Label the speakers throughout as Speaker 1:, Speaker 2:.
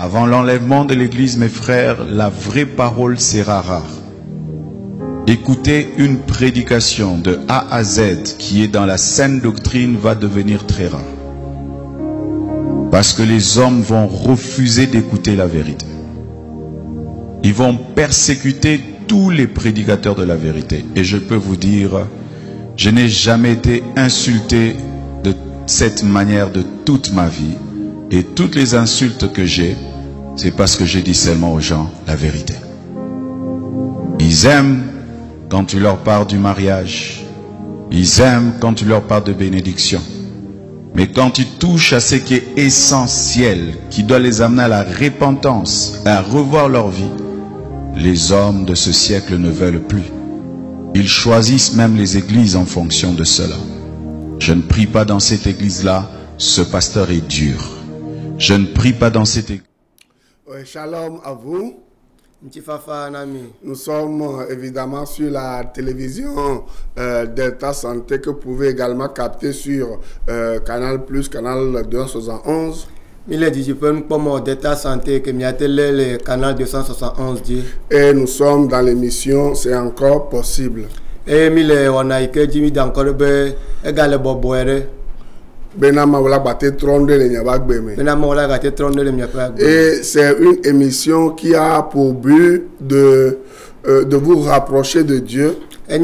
Speaker 1: Avant l'enlèvement de l'Église, mes frères, la vraie parole sera rare. Écouter une prédication de A à Z qui est dans la saine doctrine va devenir très rare. Parce que les hommes vont refuser d'écouter la vérité. Ils vont persécuter tous les prédicateurs de la vérité. Et je peux vous dire, je n'ai jamais été insulté de cette manière de toute ma vie. Et toutes les insultes que j'ai, c'est parce que je dis seulement aux gens la vérité. Ils aiment quand tu leur parles du mariage. Ils aiment quand tu leur parles de bénédiction. Mais quand tu touches à ce qui est essentiel, qui doit les amener à la repentance, à revoir leur vie, les hommes de ce siècle ne veulent plus. Ils choisissent même les églises en fonction de cela. Je ne prie pas dans cette église-là, ce pasteur est dur. Je ne prie pas dans cette église.
Speaker 2: Shalom à vous. Nous sommes évidemment sur la télévision Delta Santé que vous pouvez également capter sur Canal Plus, Canal 271.
Speaker 3: Delta Santé que le canal 271 dit.
Speaker 2: Et nous sommes dans l'émission C'est encore possible.
Speaker 3: Et on a écrit encore égal
Speaker 2: et c'est une émission qui a pour but de vous rapprocher de Dieu. Et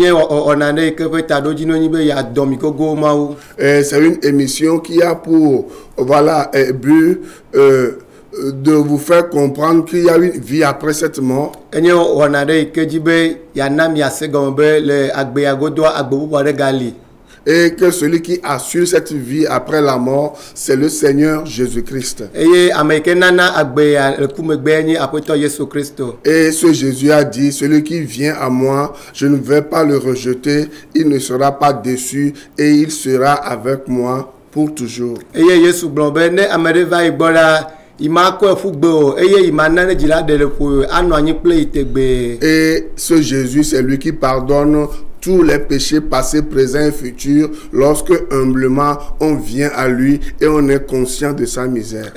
Speaker 2: c'est une émission qui a pour but de vous faire comprendre qu'il y a une vie après cette mort. Et que celui qui assure cette vie après la mort, c'est le Seigneur Jésus-Christ. Et ce Jésus a dit, celui qui vient à moi, je ne vais pas le rejeter, il ne sera pas déçu et il sera avec moi pour toujours.
Speaker 3: Et
Speaker 2: ce Jésus, c'est lui qui pardonne tous les péchés passés, présents et futurs lorsque humblement on vient à lui et on est conscient de sa misère.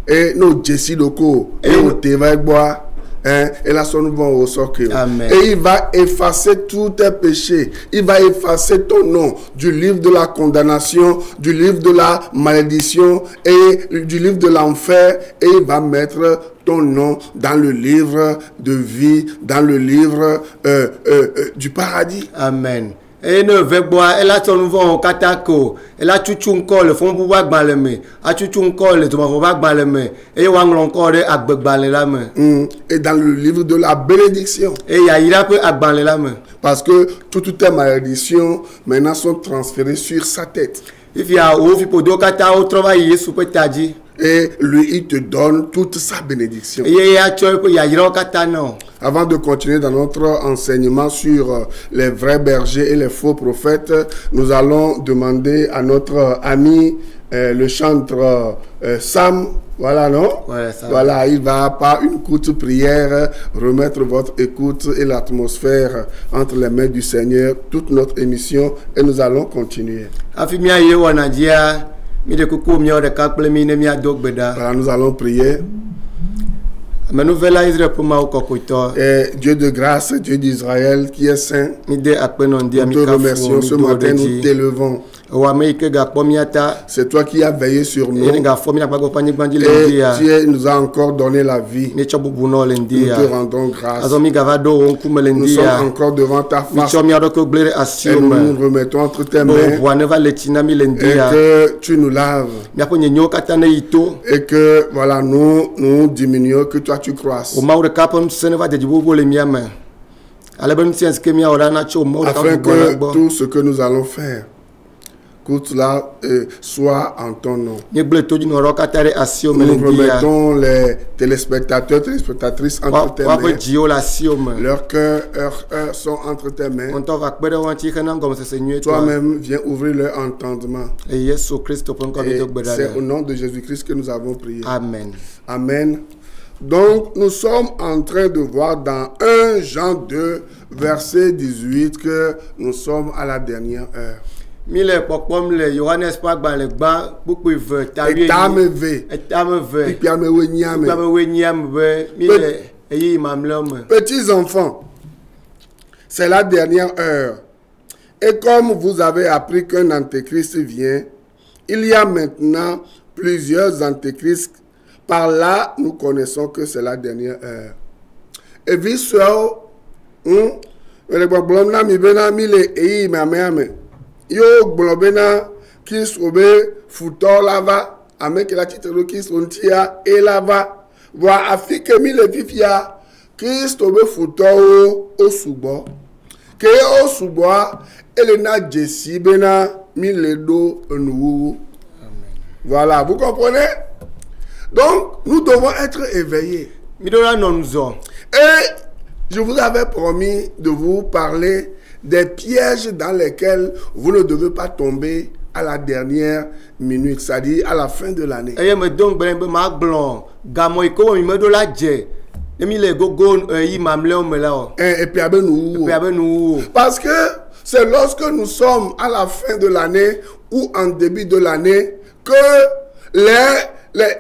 Speaker 2: Et nos Jessie locaux et au Tévaïbois. Et là, son vont au socle. Et il va effacer tous tes péchés. Il va effacer ton nom du livre de la condamnation, du livre de la malédiction et du livre de l'enfer. Et il va mettre ton nom dans le livre de vie, dans le livre du paradis.
Speaker 3: Amen. Et ne veut boire, elle a son nouveau katako, elle a chuchunko, le fond pour balme, a chuchunko, le tomato balme, et wang encore à balme.
Speaker 2: Et dans le livre de la bénédiction.
Speaker 3: Et il y a un peu à balme.
Speaker 2: Parce que toutes tes malédictions maintenant sont transférées sur sa tête.
Speaker 3: Il y a au fipodo kata au travail, sous petadi.
Speaker 2: Et lui, il te donne toute sa bénédiction. Avant de continuer dans notre enseignement sur les vrais bergers et les faux prophètes, nous allons demander à notre ami, le chanteur Sam, voilà, non?
Speaker 3: Ouais,
Speaker 2: voilà, il va par une courte prière remettre votre écoute et l'atmosphère entre les mains du Seigneur, toute notre émission, et nous allons continuer.
Speaker 3: Voilà,
Speaker 2: nous allons prier. Et Dieu de grâce, Dieu d'Israël qui est saint, nous te remercions ce matin, nous t'élevons. C'est toi qui as veillé sur nous. Et tu nous as encore donné la vie. Nous te rendons grâce. Nous sommes encore devant ta face. Et nous nous remettons entre tes mains. Et que tu nous laves. Et que voilà, nous diminuons, que toi tu croisses. Afin que tout ce que nous allons faire, que cela soit en ton nom. Nous remettons les téléspectateurs, téléspectatrices entre tes mains. Leurs cœurs sont entre tes mains. Toi-même, viens ouvrir leur entendement. Et c'est au nom de Jésus-Christ que nous avons prié.
Speaker 3: Amen.
Speaker 2: Amen. Donc, nous sommes en train de voir dans 1 Jean 2, verset 18, que nous sommes à la dernière heure.
Speaker 3: Mille popom le Johannes pas dans le banc beaucoup veut
Speaker 2: tabier. Petits enfants, c'est la dernière heure. Et comme vous avez appris qu'un antéchrist vient, il y a maintenant plusieurs antéchrists. Par là, nous connaissons que c'est la dernière heure. Et visuel, le blabla mi bena mi le eyi mame yo blobena qui sobe futo lava avec la titre qui sontia et lava voa afike mi le vivia qui sobe futo o subo que o subo elena jesi bena mi le do nou. Voilà, vous comprenez? Donc nous devons être éveillés. Et je vous avais promis de vous parler des pièges dans lesquels vous ne devez pas tomber à la dernière minute, c'est-à-dire à la fin de l'année. Parce que c'est lorsque nous sommes à la fin de l'année ou en début de l'année que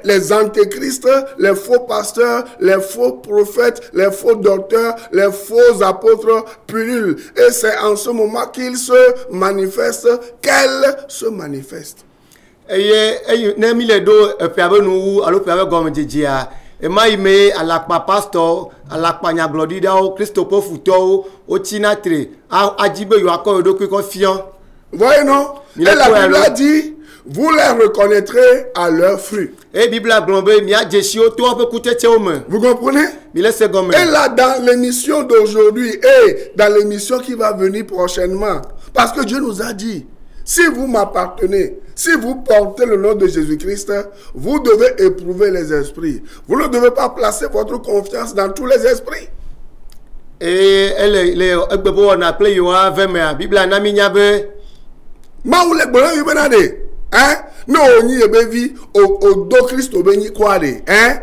Speaker 2: les antéchrists, les faux pasteurs, les faux prophètes, les faux docteurs, les faux apôtres pullulent. Et c'est en ce moment qu'ils se manifestent, qu'elles se manifestent. Voyez non? Et la Bible a dit, vous les reconnaîtrez à leurs fruits. Vous comprenez? Et là, dans l'émission d'aujourd'hui et dans l'émission qui va venir prochainement, parce que Dieu nous a dit, si vous m'appartenez, si vous portez le nom de Jésus-Christ, vous devez éprouver les esprits. Vous ne devez pas placer votre confiance dans tous les esprits. Et hein? Non, on y est au do Christ au béni quoi de, hein?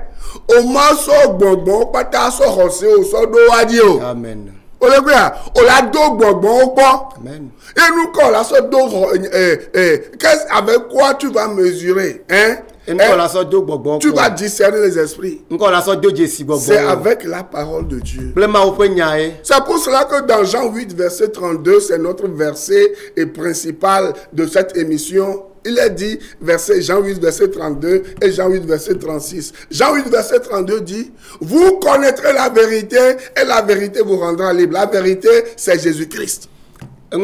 Speaker 2: Au maso bonbon, pata so rosé au so do adio. Amen. O le quoi? O la do bonbon au quoi? Amen. Et nous quand la so do qu'est-ce avec quoi tu vas mesurer, hein? Tu vas discerner les esprits. C'est avec la parole de Dieu. C'est pour cela que dans Jean 8, verset 32, c'est notre verset principal de cette émission. Il est dit, Jean 8, verset 32 et Jean 8, verset 36. Jean 8, verset 32 dit, vous connaîtrez la vérité et la vérité vous rendra libre. La vérité, c'est Jésus-Christ. Et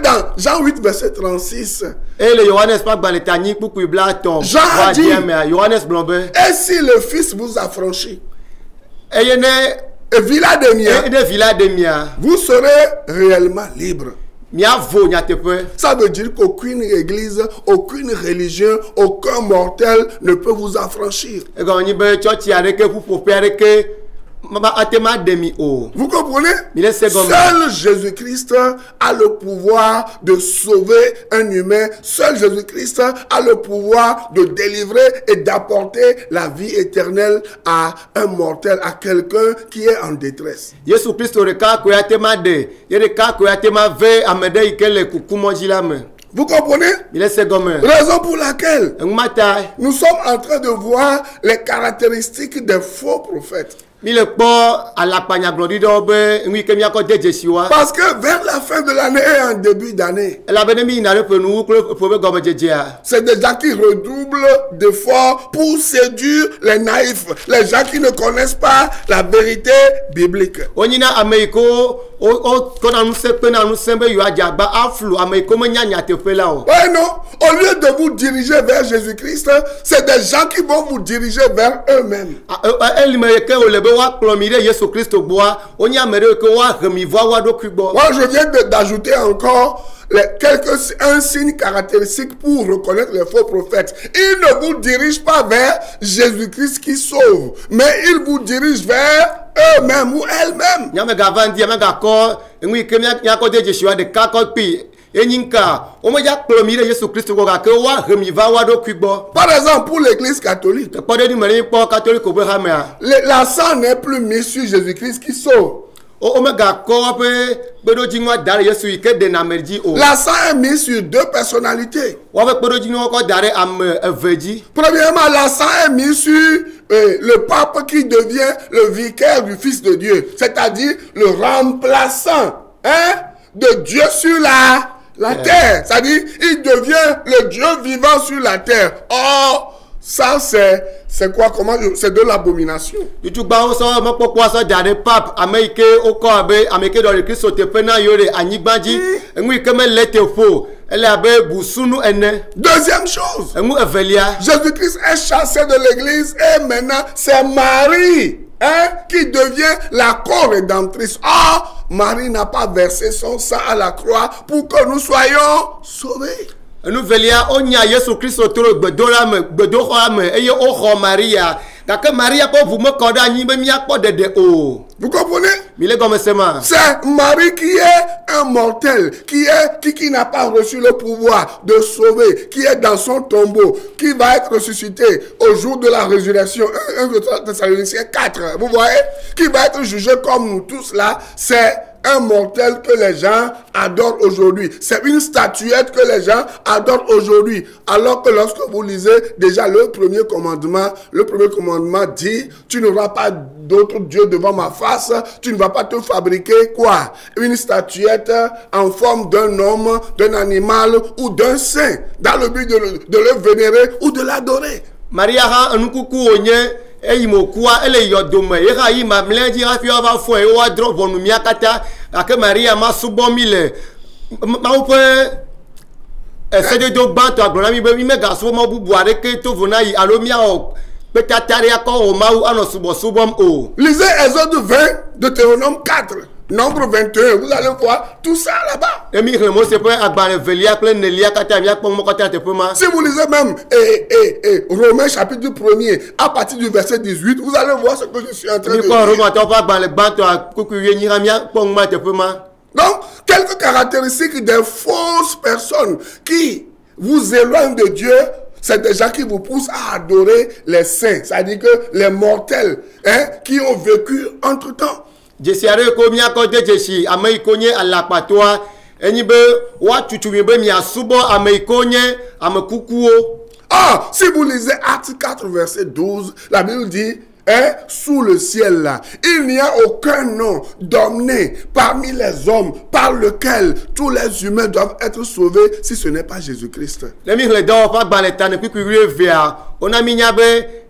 Speaker 2: dans Jean 8 verset 36, Jean a dit, et si le Fils vous a franchi et villa de mien, vous serez réellement libre. Ça veut dire qu'aucune église, aucune religion, aucun mortel ne peut vous affranchir. Vous comprenez? Seul Jésus-Christ a le pouvoir de sauver un humain. Seul Jésus-Christ a le pouvoir de délivrer et d'apporter la vie éternelle à un mortel, à quelqu'un qui est en détresse. Vous comprenez? Raison pour laquelle nous sommes en train de voir les caractéristiques des faux prophètes. Parce que vers la fin de l'année et en début d'année, c'est des gens qui redoublent d'efforts pour séduire les naïfs, les gens qui ne connaissent pas la vérité biblique. Ouais, non, au lieu de vous diriger vers Jésus-Christ, c'est des gens qui vont vous diriger vers eux-mêmes. Moi, je viens d'ajouter encore un signe caractéristique pour reconnaître les faux prophètes. Ils ne vous dirigent pas vers Jésus-Christ qui sauve, mais ils vous dirigent vers eux-mêmes ou elles-mêmes. Par exemple, pour l'église catholique, l'accent n'est plus mis sur Jésus-Christ qui sauve. L'accent est mis sur deux personnalités. Premièrement, l'accent est mis sur le pape qui devient le vicaire du Fils de Dieu, c'est-à-dire le remplaçant de Dieu sur la terre. C'est-à-dire, il devient le Dieu vivant sur la terre. Or, ça, c'est quoi? Comment? C'est de l'abomination. Deuxième chose, Jésus-Christ est chassé de l'église et maintenant c'est Marie qui devient la co-rédemptrice. Or, Marie n'a pas versé son sang à la croix pour que nous soyons sauvés. Vous comprenez? C'est Marie qui est un mortel, qui n'a pas reçu le pouvoir de sauver, qui est dans son tombeau, qui va être ressuscité au jour de la résurrection. 1 Thessaloniciens 4, vous voyez? Qui va être jugé comme nous tous là. C'est un mortel que les gens adorent aujourd'hui. C'est une statuette que les gens adorent aujourd'hui. Alors que lorsque vous lisez déjà le premier commandement dit, tu n'auras pas d'autre Dieu devant ma face, tu ne vas pas te fabriquer quoi? Une statuette en forme d'un homme, d'un animal ou d'un saint, dans le but de le vénérer ou de l'adorer.
Speaker 3: Maria a un coucou et mokoua ele yodome ira yi mamlenji rafi ava fo e wa dro bonu miakata ake Maria ma subomile ma upe ese de banto aglona mi be mi mega so mo bubu areke to vona yi alomia o petatari akon o ma u ano subom o.
Speaker 2: Lisez Exode 20, Deutéronome 4, Nombre 21, vous allez voir tout ça là-bas. Si vous lisez même Romains chapitre 1er, à partir du verset 18, vous allez voir ce que je suis en train de dire. Donc, quelques caractéristiques des fausses personnes qui vous éloignent de Dieu, c'est des gens qui vous poussent à adorer les saints, c'est-à-dire que les mortels qui ont vécu entre-temps. Ah, si vous lisez Actes 4, verset 12, la Bible dit, sous le ciel là, il n'y a aucun nom donné parmi les hommes par lequel tous les humains doivent être sauvés si ce n'est pas Jésus-Christ.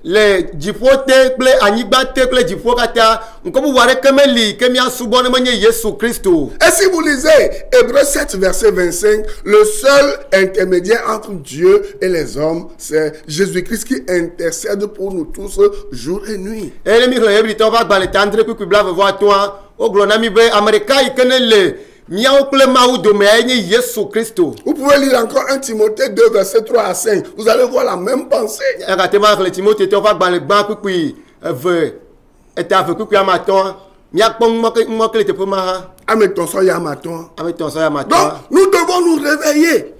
Speaker 3: Les jipote ple anibate ple jipokata nkobu ware kemeli kemia subone menye Yesu Christo.
Speaker 2: Et si vous lisez Hébreux 7 verset 25, le seul intermédiaire entre Dieu et les hommes, c'est Jésus-Christ qui intercède pour nous tous jour et nuit.
Speaker 3: Et les miro hebri to va gbalé tendre ku kubla voir toi o glonami be america ikenele. Vous
Speaker 2: pouvez lire encore 1 Timothée 2, verset 3 à 5. Vous allez voir la même pensée. Donc, nous devons nous réveiller.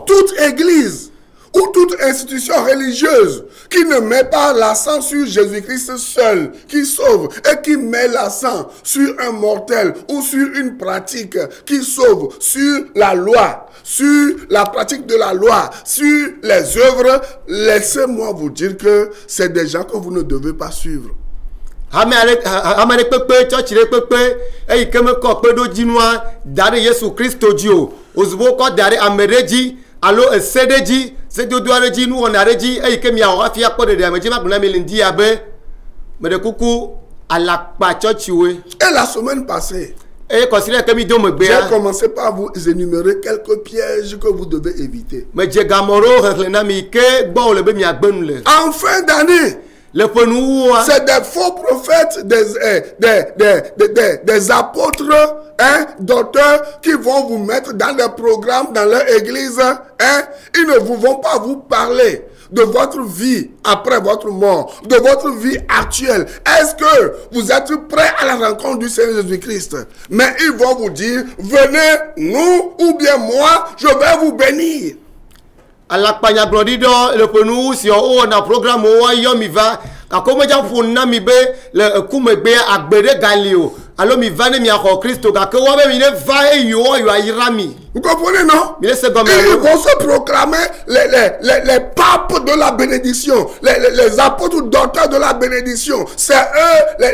Speaker 2: Toute église ou toute institution religieuse qui ne met pas l'accent sur Jésus-Christ seul, qui sauve, et qui met l'accent sur un mortel ou sur une pratique qui sauve, sur la loi, sur la pratique de la loi, sur les œuvres, laissez-moi vous dire que c'est des gens que vous ne devez pas suivre.
Speaker 3: Allo CDG c'est de douareji nous on a reji et que mi a rafia ko de ameji ma buna melindi abe me de kuku ala pa churchwe.
Speaker 2: Et la semaine passée,
Speaker 3: et considère que mi do me be
Speaker 2: j'ai commencé par vous énumérer quelques pièges que vous devez éviter.
Speaker 3: Me je gamoro relena mi ke gbo le be mi agbenu le.
Speaker 2: En fin d'année, c'est des faux prophètes, des apôtres, d'auteurs qui vont vous mettre dans des programmes dans leur église. Ils ne vont pas vous parler de votre vie après votre mort, de votre vie actuelle. Est-ce que vous êtes prêts à la rencontre du Seigneur Jésus-Christ? Mais ils vont vous dire, venez, nous, ou bien moi, je vais vous bénir.
Speaker 3: À la panya glorido, le penou, si on a programme, on y va. Quand on a pour namibe, le kumebe à Bede Galio. Alors, mi va ne mi a Christo, quand on va et yo a irami.
Speaker 2: Vous comprenez, non? Ils vont se proclamer les papes de la bénédiction, les apôtres docteurs de la bénédiction. C'est eux,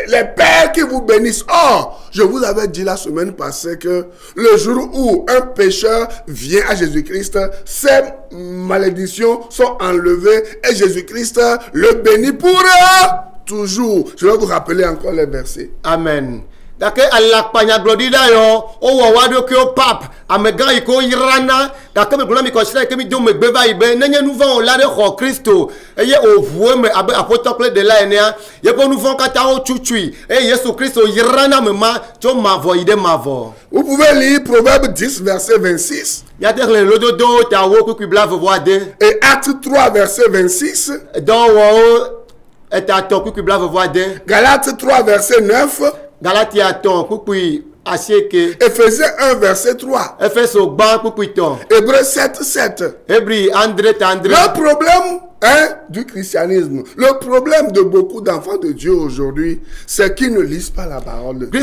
Speaker 2: les pères qui vous bénissent. Or, je vous avais dit la semaine passée que le jour où un pécheur vient à Jésus-Christ, ses malédictions sont enlevées et Jésus-Christ le bénit pour eux toujours. Je vais vous rappeler encore les versets.
Speaker 3: Amen. Dake alak panya glodida yo o wawado ke o pap amega iko irana dake me glona mi konsidère que mi do me gbeva ibe nenye nous vont la de Christo eye o voué me abe apôtre de la enia ye ko nous vont kata o chuchui e Jésus Christo irana me ma to mavo ide mavo.
Speaker 2: Vous pouvez lire Proverbe 10 verset 26.
Speaker 3: Ya te le lododo ta wo ku blave voide
Speaker 2: et Acte 3 verset 26.
Speaker 3: Dans wo et ta to ku blave voide.
Speaker 2: Galates 3 verset 9.
Speaker 3: Galatia ton kukui asieke.
Speaker 2: Éphésiens 1 verset 3.
Speaker 3: Epheso ban kukui ton.
Speaker 2: Hébreux 7 7.
Speaker 3: Hebri André tendre.
Speaker 2: Le problème du christianisme, le problème de beaucoup d'enfants de Dieu aujourd'hui, c'est qu'ils ne lisent pas la parole de Dieu.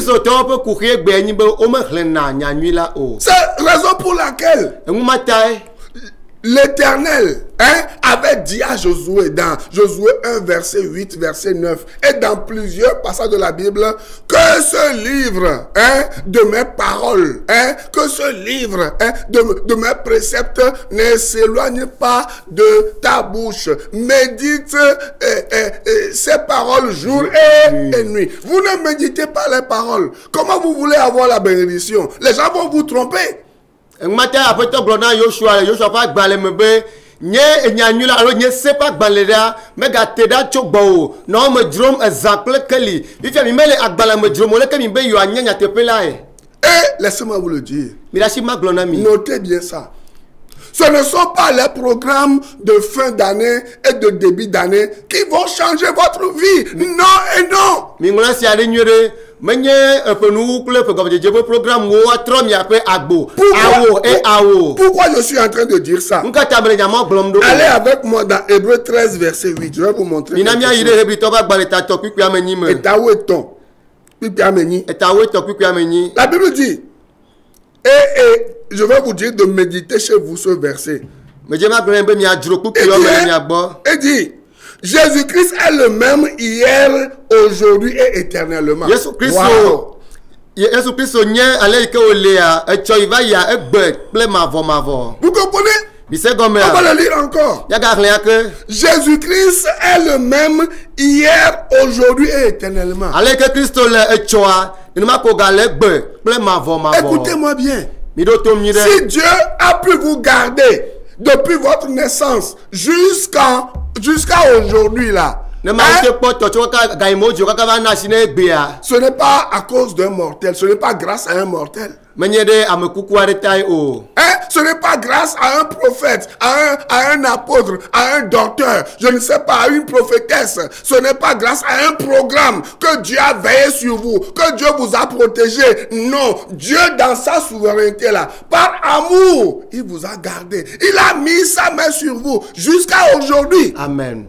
Speaker 2: C'est la raison pour laquelle l'Éternel avait dit à Josué dans Josué 1 verset 8 verset 9 et dans plusieurs passages de la Bible que ce livre de mes paroles, que ce livre de mes préceptes ne s'éloigne pas de ta bouche. Médite ces paroles jour et nuit. Vous ne méditez pas les paroles. Comment vous voulez avoir la bénédiction? Les gens vont vous tromper.
Speaker 3: Matin après ton glona Joshua pas gbalemebe nye enyanyula alo nye sepa gbaleda mega teda chogbo no me drum exemple keli bifia mi mele agbala me drum ole ke mi be yo anyanya tepela e.
Speaker 2: Et laissez-moi vous le dire.
Speaker 3: Mirachi ma glona mi.
Speaker 2: Notez bien ça. Ce ne sont pas les programmes de fin d'année et de début d'année qui vont changer votre vie. Non et non.
Speaker 3: Mi ngona si ale nyure menye penu kule programme de programme wo atrom ya pe agbo awo et awo.
Speaker 2: Pourquoi je suis en train de dire ça? Allez avec moi dans Hébreux 13 verset 8. Je vais vous montrer.
Speaker 3: Minamia ire hebri to ba gbaleta to kwiku ameni me.
Speaker 2: Et tawo eton. Kwiku ameni.
Speaker 3: Et tawo to kwiku ameni.
Speaker 2: La Bible dit et je vais vous dire de méditer chez vous ce verset. Et dit Jésus-Christ est le même hier, aujourd'hui et éternellement. Wow. Vous comprenez? On va le lire encore. Jésus-Christ est le même hier, aujourd'hui et éternellement. Écoutez-moi bien. Si Dieu a pu vous garder depuis votre naissance jusqu'à aujourd'hui là, ce n'est pas à cause d'un mortel, ce n'est pas grâce à un mortel. Ce n'est pas grâce à un prophète, à un apôtre, à un docteur, je ne sais pas, à une prophétesse. Ce n'est pas grâce à un programme que Dieu a veillé sur vous, que Dieu vous a protégé. Non, Dieu dans sa souveraineté là, par amour, il vous a gardé. Il a mis sa main sur vous jusqu'à aujourd'hui.
Speaker 3: Amen.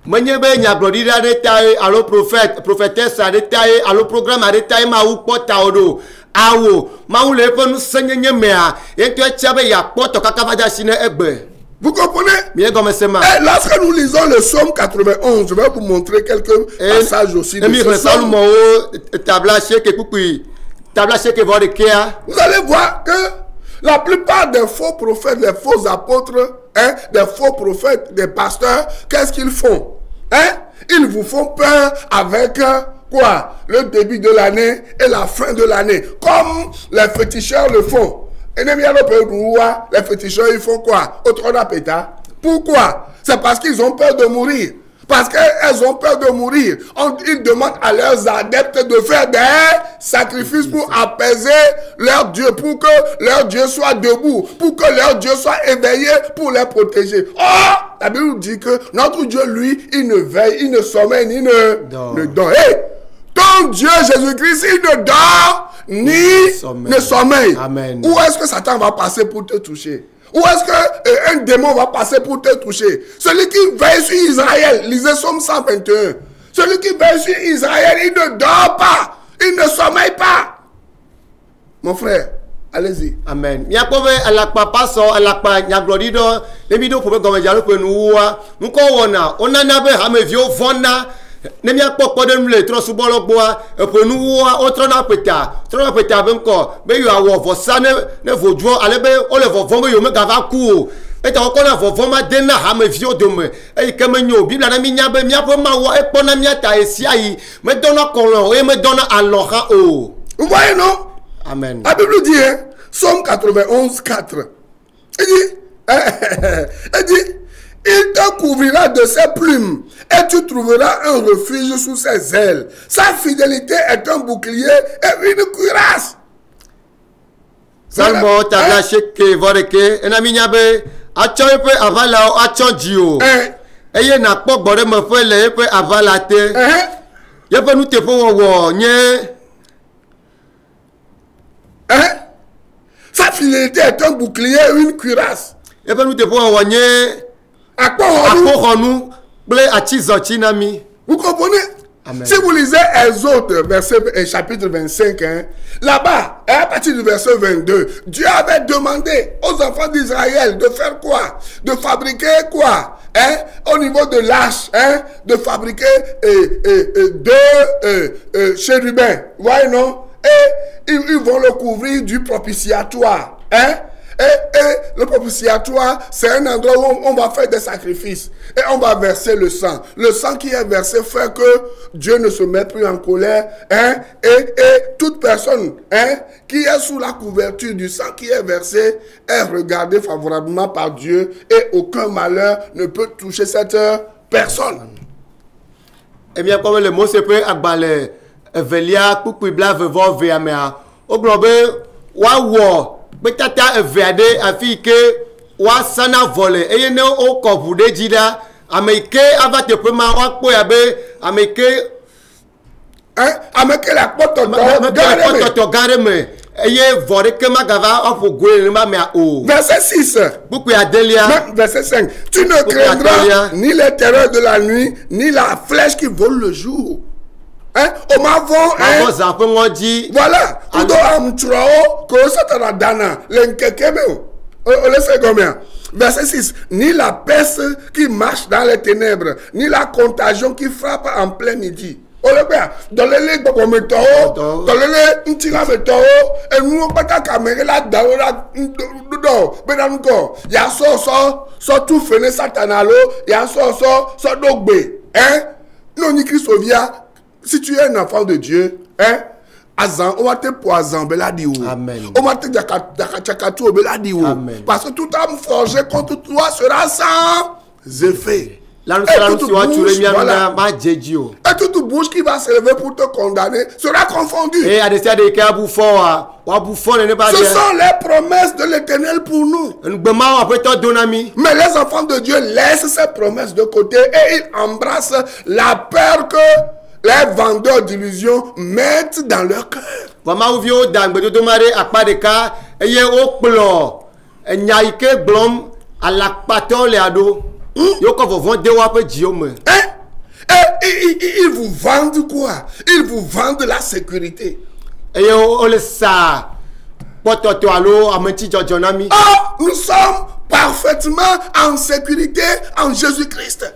Speaker 3: Menyebe nyaglodira detail allo prophète prophétesse detail allo programme detail ma ou pota odo awo ma ou le ponu senyenye mea ento echabe ya poto kakavaja sine egbe.
Speaker 2: Vous comprenez?
Speaker 3: Bien comme c'est ma.
Speaker 2: Et lorsque nous lisons le psaume 91, je vais vous montrer quelques passages aussi de ce psaume. Vous allez voir que la plupart des faux prophètes, des faux apôtres, des faux prophètes, des pasteurs, qu'est-ce qu'ils font? Ils vous font peur avec quoi? Le début de l'année et la fin de l'année. Comme les féticheurs le font. Les féticheurs, ils font quoi? Pourquoi? C'est parce qu'ils ont peur de mourir. Parce qu'elles ont peur de mourir. Ils demandent à leurs adeptes de faire des sacrifices pour apaiser leur Dieu, pour que leur Dieu soit debout, pour que leur Dieu soit éveillé, pour les protéger. Oh, la Bible nous dit que notre Dieu, lui, il ne veille, il ne sommeille, ni ne dort. Hey, ton Dieu, Jésus-Christ, il ne dort, ni ne sommeille.
Speaker 3: Amen.
Speaker 2: Où est-ce que Satan va passer pour te toucher? Où est-ce qu'un démon va passer pour te toucher? Celui qui veille sur Israël, lisez Somme 121. Celui qui veille sur Israël, il ne dort pas, il ne sommeille pas. Mon frère, allez-y.
Speaker 3: Amen. Miakobe alakpa paso alakpa nyaglorido lebido pobe gomejalo pe nuwa. Nuko wona onana be hamevio vona. Ne miakpokpo de mle tro subolo gboa pe nuwa otrona peta be nko be yo awo vosa ne vojuo ale be ole vovon be yo me gava ku. Eta okona vovon ma dena hamevio dome. E kemenyo biblia na minya be miapo mawo e pona miata esia yi me dona kolon e me dona aloha o.
Speaker 2: Vous voyez non?
Speaker 3: Amen.
Speaker 2: La Bible dit, hein, Somme 91, 4. Il dit, il te couvrira de ses plumes et tu trouveras un refuge sous ses ailes. Sa fidélité est un bouclier et une cuirasse.
Speaker 3: Salmo tagache ke voreke enaminya achon pe avala achon dio. Eye na po gbore mo fe le pe avala te. Ye pe nu te po wo nye.
Speaker 2: Sa fidélité est un bouclier et une cuirasse.
Speaker 3: Et puis nous devons envoyer
Speaker 2: vous comprenez? Amen. Si vous lisez Exode, chapitre 25, hein, là-bas, à partir du verset 22, Dieu avait demandé aux enfants d'Israël de faire quoi? De fabriquer quoi? Hein? Au niveau de l'arche, hein? De fabriquer deux chérubins. Vous voyez, non? Et ils vont le couvrir du propitiatoire. Hein? Et le propitiatoire, c'est un endroit où on va faire des sacrifices. Et on va verser le sang. Le sang qui est versé fait que Dieu ne se met plus en colère. Hein? Et toute personne, hein, qui est sous la couverture du sang qui est versé est regardée favorablement par Dieu. Et aucun malheur ne peut toucher cette personne.
Speaker 3: Eh bien, comme le mot se peut agbalé. Velia kukubla vevo veamea oglobe wa wo betata evade afike wa sana vole eyene o kobude jida ameke avate pema wa po yabe ameke
Speaker 2: ameke la poto
Speaker 3: gareme eye vore kema gava ofogwe ma me o.
Speaker 2: Verset 6.
Speaker 3: Beaucoup adelia.
Speaker 2: Verset 5. Tu ne craindras ni les terreurs de la nuit ni la flèche qui vole le jour. Hein? Voilà. Verset 6. Ni la peste qui marche dans les ténèbres, ni la contagion qui frappe en plein midi. Dans les ligues de météo, dans les ntila météo, et nous pas qu'à caméra là d'aura bedamko. Ya so tout fene satanalo, ya so dogbe. Hein? Non ni Christovia. Si tu es un enfant de Dieu, hein, Azan, on va te poison, beladiou.
Speaker 3: Amen.
Speaker 2: On va te dakachakatou, beladiou. Parce que toute âme forgée contre toi sera sans effet. Et toute bouche qui va se lever pour te condamner sera confondue. Ce sont les promesses de l'Éternel pour nous. Mais les enfants de Dieu laissent ces promesses de côté et ils embrassent la peur que les vendeurs d'illusions mettent dans leur cœur. Ils vous vendent quoi? Ils vous vendent la sécurité. Nous sommes parfaitement en sécurité en Jésus-Christ.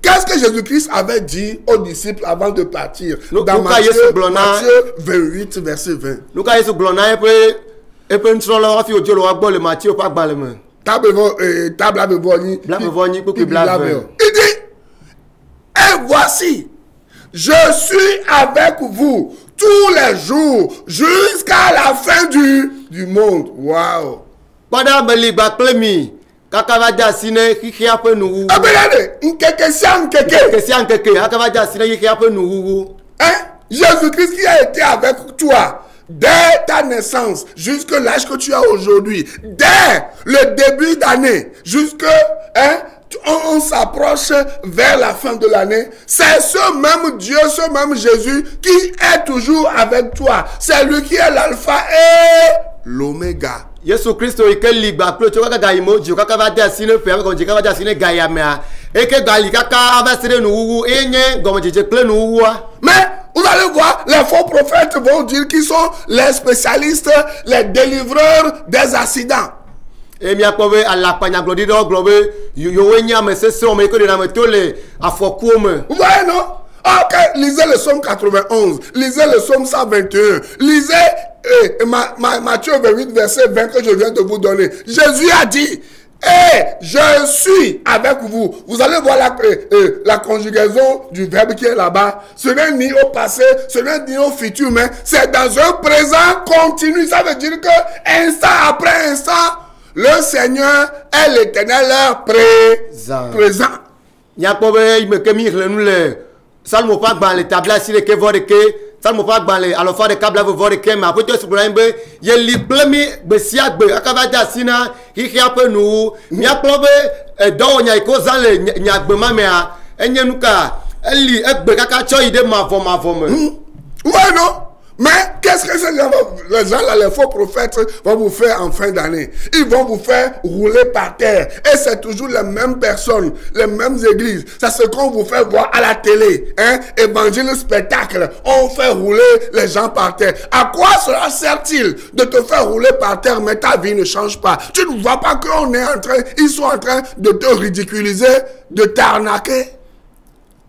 Speaker 2: Qu'est-ce que Jésus-Christ avait dit aux disciples avant de partir? Dans Matthieu 28, verset 20. Il dit, et voici, je suis avec vous tous les jours jusqu'à la fin du monde. Waouh!
Speaker 3: kakavaja sine kikia pe nuwu.
Speaker 2: Abelade, nkeke sia nkeke.
Speaker 3: Nkeke sia nkeke, kakavaja sine kikia pe nuwu.
Speaker 2: Hein? Jésus-Christ qui a été avec toi dès ta naissance jusque l'âge que tu as aujourd'hui, dès le début d'année jusque on s'approche vers la fin de l'année, c'est ce même Dieu, ce même Jésus qui est toujours avec toi. C'est lui qui est l'alpha et l'oméga.
Speaker 3: Yesu Christo ikeli gba pro to kaka imo ji kaka va da sine fe ko ji kaka va da sine ga ya me a eke gba li kaka ava sire nu wuwu enye gomo jeje ple nu wuwu.
Speaker 2: Mais vous allez voir, les faux prophètes vont dire qu'ils sont les spécialistes, les délivreurs des accidents.
Speaker 3: Et mi apobe ala panya glodi do globe yo wenya me sese o me ko de na me tole afoku me.
Speaker 2: Vous voyez non? Ok, lisez le psaume 91, lisez le psaume 121, lisez Matthieu 28, verset 20 que je viens de vous donner. Jésus a dit, je suis avec vous. Vous allez voir la conjugaison du verbe qui est là-bas. Ce n'est ni au passé, ce n'est ni au futur, mais c'est dans un présent continu. Ça veut dire que instant après instant, le Seigneur est l'Éternel présent.
Speaker 3: Salmo pas dans les tableaux si les que voir que salmo pas dans les alors faire des câbles voir que mais après tu problème be y li plemi be sia be akavaja sina ki a peu nous mi a plobe do nya ko zan le nya gbe ma me a enye nuka eli egbe kaka cho ide ma vo me.
Speaker 2: Ouais non. Mais qu'est-ce que ces gens-là, les faux prophètes, vont vous faire en fin d'année? Ils vont vous faire rouler par terre. Et c'est toujours les mêmes personnes, les mêmes églises. C'est ce qu'on vous fait voir à la télé. Hein? Évangile, spectacle. On fait rouler les gens par terre. À quoi cela sert-il de te faire rouler par terre, mais ta vie ne change pas? Tu ne vois pas qu'on est en train, ils sont en train de te ridiculiser, de t'arnaquer?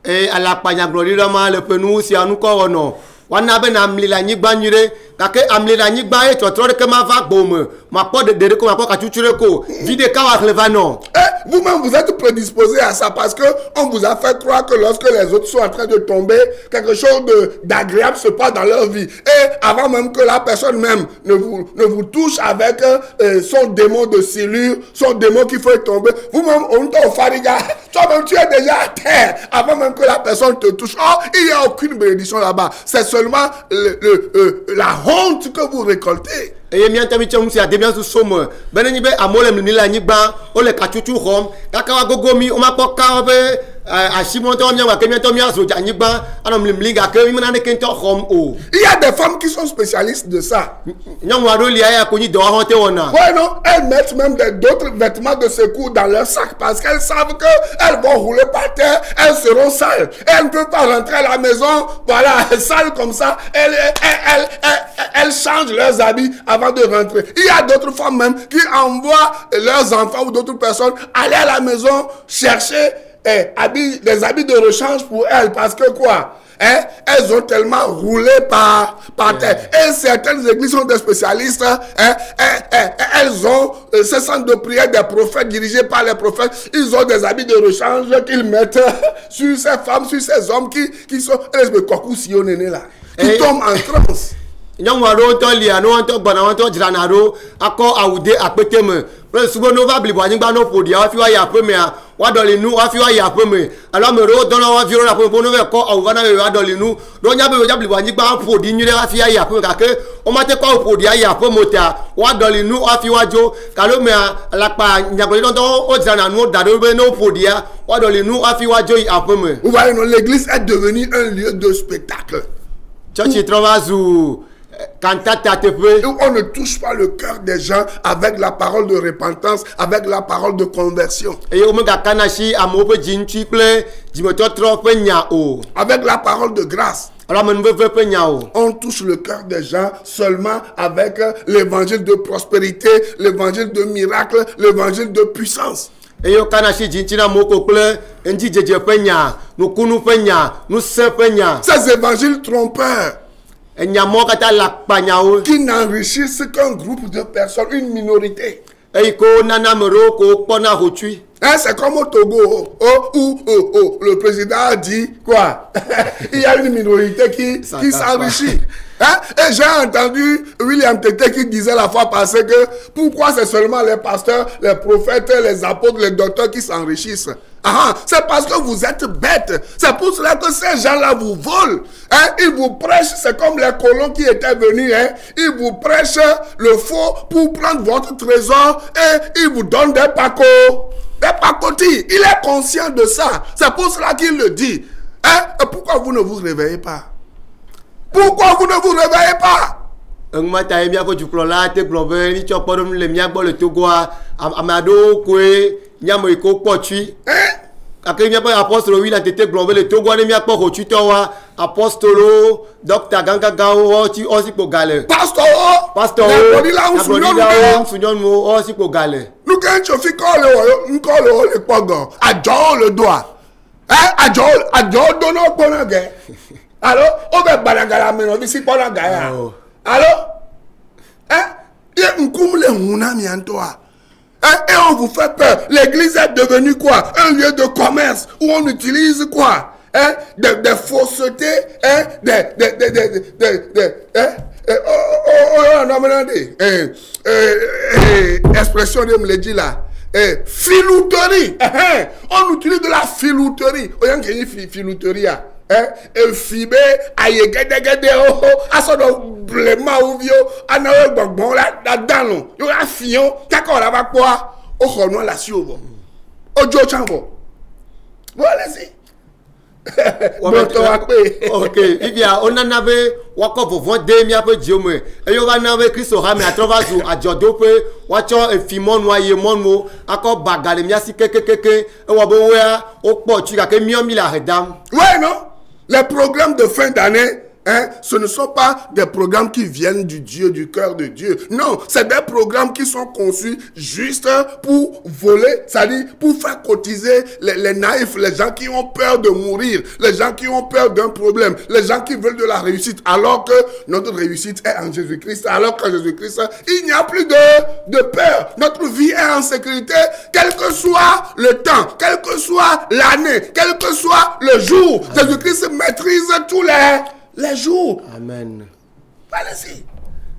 Speaker 3: Et à la pagnaglorie, le penou, si à nous non. Wana ben amlila nyigba nyire kake amlila nyigba e totrore ke ma va bome ma po de ko ma po ka chuchure ko vide ka wa cleva non.
Speaker 2: Vous-même vous êtes prédisposé à ça parce que on vous a fait croire que lorsque les autres sont en train de tomber, quelque chose d'agréable se passe dans leur vie, et avant même que la personne même ne vous touche avec son démon de silure, son démon qui fait tomber, vous-même on t'en fariga, toi-même tu es déjà à terre avant même que la personne te touche. Oh, il n'y a aucune bénédiction là-bas, c'est seulement la honte que vous récoltez.
Speaker 3: Et mi antami chom si adebia su somo beneni be amole mi la nyigba o le kachuchu hom kaka wa gogomi o ma poka be ashimo to mi wa kemi to mi aso nyigba anom limlinga ke mi na ne kento hom o. Il
Speaker 2: y a des femmes qui sont spécialistes de ça.
Speaker 3: Nyam wa do lia ya koni do honte wona.
Speaker 2: Ouais non, elles mettent même d'autres vêtements de secours dans leur sac parce qu'elles savent que elles vont rouler par terre, elles seront sales. Elles ne peuvent pas rentrer à la maison, voilà, sales comme ça. Elles changent leurs habits avant de rentrer. Il y a d'autres femmes même qui envoient leurs enfants ou d'autres personnes aller à la maison chercher des habits de rechange pour elles parce que quoi? Elles ont tellement roulé par terre. Et certaines églises sont des spécialistes. Elles ont ce centre de prière des prophètes dirigés par les prophètes. Ils ont des habits de rechange qu'ils mettent sur ces femmes, sur ces hommes qui sont qui tombent en transe.
Speaker 3: Nyong waro to lia no to gbana won to jira na ro akọ awude apete me pre sugo no va blibo anyigba no podi a fi wa ya pe me a wa dole nu wa fi wa ya pe me ala me ro don wa fi ro na pe no ve ko awuva na wa dole nu do nya be wa blibo anyigba podi nyire wa fi ya pe ka ke o ma te ko podi ya pe mota wa dole nu wa fi wa jo ka lo me ala pa nyagbo don to o jira na nu da do be no podi a wa dole nu wa fi wa jo ya pe me.
Speaker 2: Vous voyez non, l'église est devenue un lieu de spectacle.
Speaker 3: Church trovazu
Speaker 2: on ne touche pas le cœur des gens avec la parole de repentance, avec la parole de conversion. Avec la parole de grâce. On touche le cœur des gens seulement avec l'évangile de prospérité, l'évangile de miracle, l'évangile de puissance. Ces évangiles trompeurs qui n'enrichissent qu'un groupe de personnes, une minorité. C'est comme au Togo où le président a dit quoi? Il y a une minorité qui s'enrichit. Hein? Et j'ai entendu William Tété qui disait la fois passée que pourquoi c'est seulement les pasteurs, les prophètes, les apôtres, les docteurs qui s'enrichissent. Ah, c'est parce que vous êtes bêtes. C'est pour cela que ces gens-là vous volent. Hein? Ils vous prêchent, c'est comme les colons qui étaient venus. Hein? Ils vous prêchent le faux pour prendre votre trésor et ils vous donnent des pacos. Des pacotis. Il est conscient de ça. C'est pour cela qu'il le dit. Hein? Et pourquoi vous ne vous réveillez pas? Pourquoi vous ne vous réveillez pas?
Speaker 3: Apostolo oui la tete global le togo ne mia poko tutowa apostolo docteur gangagao ti osi po gale
Speaker 2: pastor
Speaker 3: sunyon mo osi po gale
Speaker 2: nous quand tu fais le pogo adjo le doigt adjo dono bonage alors on va balagala meno bisi pona gaya alors et nkumle huna miantoa. Et on vous fait peur. L'église est devenue quoi? Un lieu de commerce où on utilise quoi? Des faussetés, expression de me le dit là. Filouterie. On utilise de la filouterie. On y a une filouterie. Et fibé, ayegedegede, asodo blema ouvio, anawe gbogbo la dano, yo la fion, kako la va quoi? O no la siovo. Ojo chambo. Voilà-y.
Speaker 3: Ok, il y a on en avait wako vovo de mi ape diome. E yo va nave Christo ha mi atrovazu ajodope, wacho e fimon waye monmo, ako bagale mi asi kekekeke, e wa bo wea o po tu ka ke mi la redam.
Speaker 2: Ouais non? Les programmes de fin d'année, ce ne sont pas des programmes qui viennent du Dieu, du cœur de Dieu. Non, c'est des programmes qui sont conçus juste pour voler, c'est-à-dire pour faire cotiser les naïfs, les gens qui ont peur de mourir, les gens qui ont peur d'un problème, les gens qui veulent de la réussite, alors que notre réussite est en Jésus-Christ, alors qu'en Jésus-Christ, il n'y a plus de peur. Notre vie est en sécurité, quel que soit le temps, quel que soit l'année, quel que soit le jour. Jésus-Christ maîtrise tous les jours.
Speaker 3: Amen.
Speaker 2: Allez-y.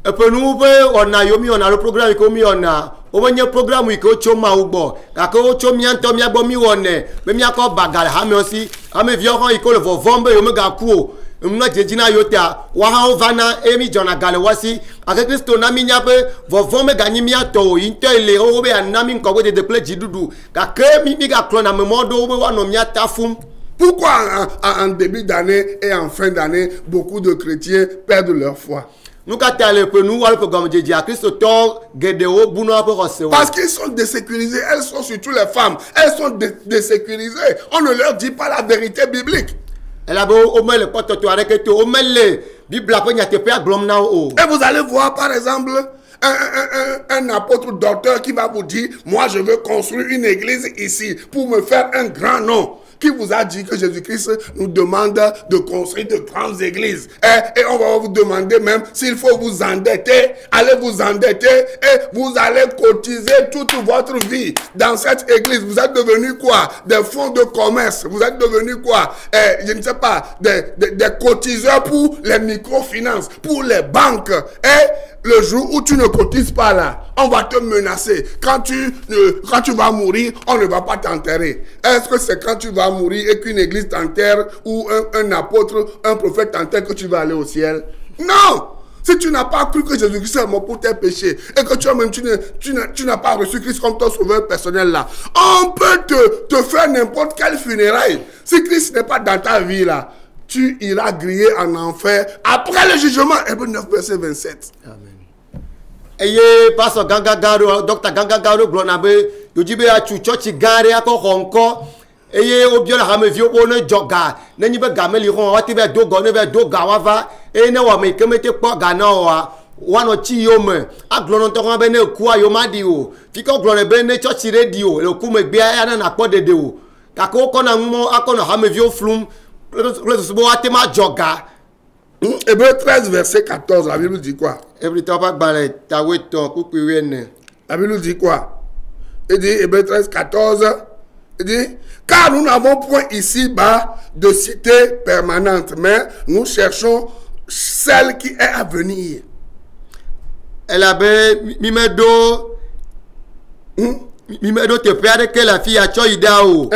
Speaker 3: Et puis nous, on a le programme comme on a. On a un programme qui est choma ubo. Quand on chomia tomia bomi one. Mais mi ako bagal hame aussi. Hame violon iko le vombe yomega kuo. Mna jejina yota. Waha vana emi jona gale wasi. Avec Christo na mi nyape vombe gani mi ato. Intele obe anami nkowe de deple jidudu. Kake mi ga klona memondo obe wano mi atafum.
Speaker 2: Pourquoi en début d'année et en fin d'année, beaucoup de chrétiens perdent leur foi? Parce qu'ils sont désécurisés. Elles sont surtout les femmes. Elles sont désécurisées. On ne leur dit pas la vérité biblique. Et vous allez voir par exemple un apôtre docteur qui va vous dire, moi je veux construire une église ici pour me faire un grand nom. Qui vous a dit que Jésus-Christ nous demande de construire de grandes églises. Et on va vous demander même s'il faut vous endetter, allez vous endetter et vous allez cotiser toute votre vie dans cette église. Vous êtes devenus quoi? Des fonds de commerce. Vous êtes devenus quoi? Je ne sais pas, des cotiseurs pour les microfinances, pour les banques. Et le jour où tu ne cotises pas là, on va te menacer. Quand tu vas mourir, on ne va pas t'enterrer. Est-ce que c'est quand tu vas mourir et qu'une église t'enterre ou un apôtre, un prophète t'enterre que tu vas aller au ciel? Non! Si tu n'as pas cru que Jésus-Christ est mort pour tes péchés et que tu n'as pas reçu Christ comme ton sauveur personnel là, on peut te faire n'importe quelle funéraille. Si Christ n'est pas dans ta vie là, tu iras griller en enfer après le jugement. Hébreux 9, verset 27.
Speaker 3: Amen. Eye pastor Gangagaro, docteur Gangagaro glonabe, yojibe a chuchochi gare ako honko. Eye obiola hame vio one joga. Neni be gameli ron wati be dogo ne be doga wava. E ne wa me kemete po gana wa. Wano chi yome. A glonon to be ne kuwa yomadi o. Fiko glone be ne church radio. Le kume bia ya na po dede o. Kako kona mo akona hame vio flum. Le subo wati ma joga.
Speaker 2: Hébreux 13, verset 14, la Bible dit quoi?
Speaker 3: La
Speaker 2: Bible dit quoi? Il dit, Hébreux 13, 14, il dit, car nous n'avons point ici-bas de cité permanente, mais nous cherchons celle qui est à venir.
Speaker 3: Elle avait mimedo te père que la fille a choidao.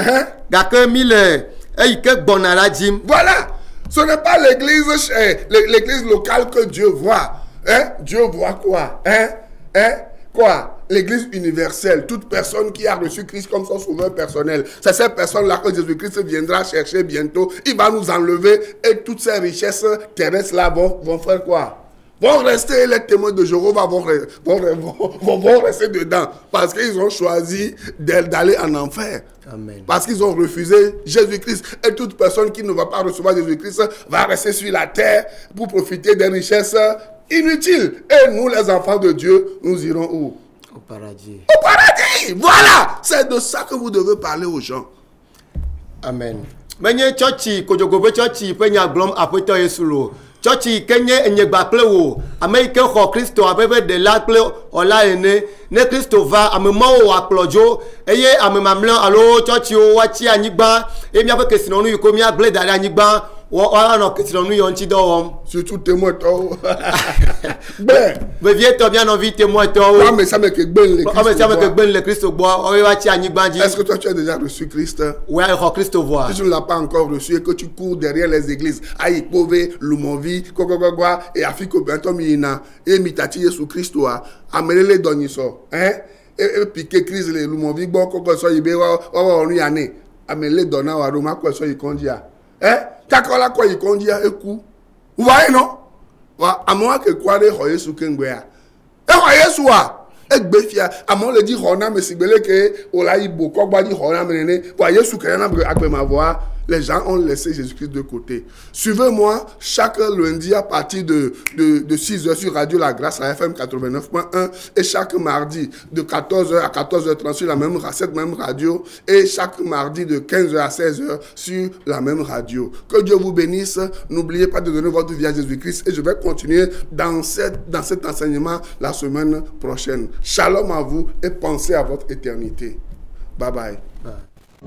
Speaker 3: Gake mille et que bonara jim.
Speaker 2: Voilà. Ce n'est pas l'église locale que Dieu voit. Hein? Dieu voit quoi? Quoi? L'église universelle, toute personne qui a reçu Christ comme son sauveur personnel, c'est cette personne-là que Jésus-Christ viendra chercher bientôt. Il va nous enlever et toutes ces richesses terrestres-là vont faire quoi? Vont rester, les témoins de Jéhovah vont rester dedans parce qu'ils ont choisi d'aller en enfer.
Speaker 3: Amen.
Speaker 2: Parce qu'ils ont refusé Jésus-Christ. Et toute personne qui ne va pas recevoir Jésus-Christ va rester sur la terre pour profiter des richesses inutiles. Et nous, les enfants de Dieu, nous irons où?
Speaker 3: Au paradis.
Speaker 2: Au paradis! Voilà! C'est de ça que vous devez parler aux gens.
Speaker 3: Amen. Menye chochi kojogobe chochi penya glom apoto yesulo. Chochi kenye enyegba ple wo. Amerike ho Kristo abebe de la ple ola ene. Ne Kristo va amemo wo aplojo. Eye amemamlan alo chochi o wachi anyigba. E mi ape kesinonu yuko mi agle dare anyigba.
Speaker 2: Surtout témoin toi.
Speaker 3: Mais viens toi bien envie témoin toi.
Speaker 2: Mais ça me que ben
Speaker 3: le Christ bois.
Speaker 2: Est-ce que toi tu as déjà reçu Christ?
Speaker 3: Oui, Christ voit.
Speaker 2: Si tu ne l'as pas encore reçu et que tu cours derrière les églises, aïe pauvre, Lumovi, quoi et Afiko Benton Mina et Mitati Jésus Christ toi, amenez-les dans so, hein? Et piquer crise les Lumovi bon quoi soit ibéwa on lui année. Amenez-les dans na Roma quoi soit ikondia. Hein? Takola quoi il conduit à coup. Vous voyez non? À moins que quoi de Jésus Kengwea. Et Jésus a. Et Befia. À moins de dire Rona mais si belé que Ola Ibo quoi ba dire Rona mené. Voyez Jésus que na avec ma voix. Les gens ont laissé Jésus-Christ de côté. Suivez-moi chaque lundi à partir de 6h sur Radio La Grâce à FM 89.1 et chaque mardi de 14h à 14h30 sur cette même radio et chaque mardi de 15h à 16h sur la même radio. Que Dieu vous bénisse. N'oubliez pas de donner votre vie à Jésus-Christ et je vais continuer dans cet enseignement la semaine prochaine. Shalom à vous et pensez à votre éternité. Bye bye.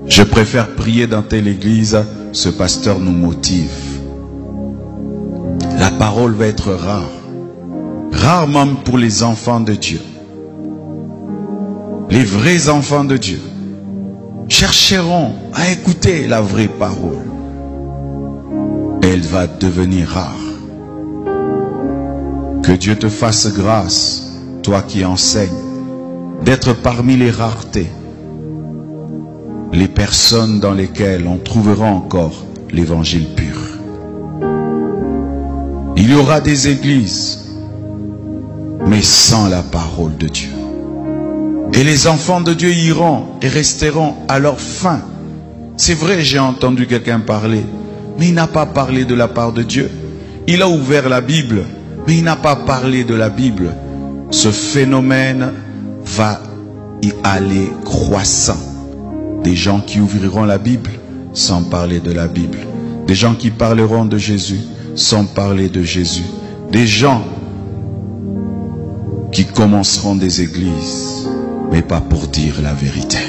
Speaker 1: Je préfère prier dans telle église, ce pasteur nous motive. La parole va être rare. Rarement pour les enfants de Dieu. Les vrais enfants de Dieu chercheront à écouter la vraie parole. Elle va devenir rare. Que Dieu te fasse grâce, toi qui enseignes, d'être parmi les raretés. Les personnes dans lesquelles on trouvera encore l'évangile pur. Il y aura des églises, mais sans la parole de Dieu. Et les enfants de Dieu iront et resteront à leur fin. C'est vrai, j'ai entendu quelqu'un parler, mais il n'a pas parlé de la part de Dieu. Il a ouvert la Bible, mais il n'a pas parlé de la Bible. Ce phénomène va y aller croissant. Des gens qui ouvriront la Bible sans parler de la Bible. Des gens qui parleront de Jésus sans parler de Jésus. Des gens qui commenceront des églises, mais pas pour dire la vérité.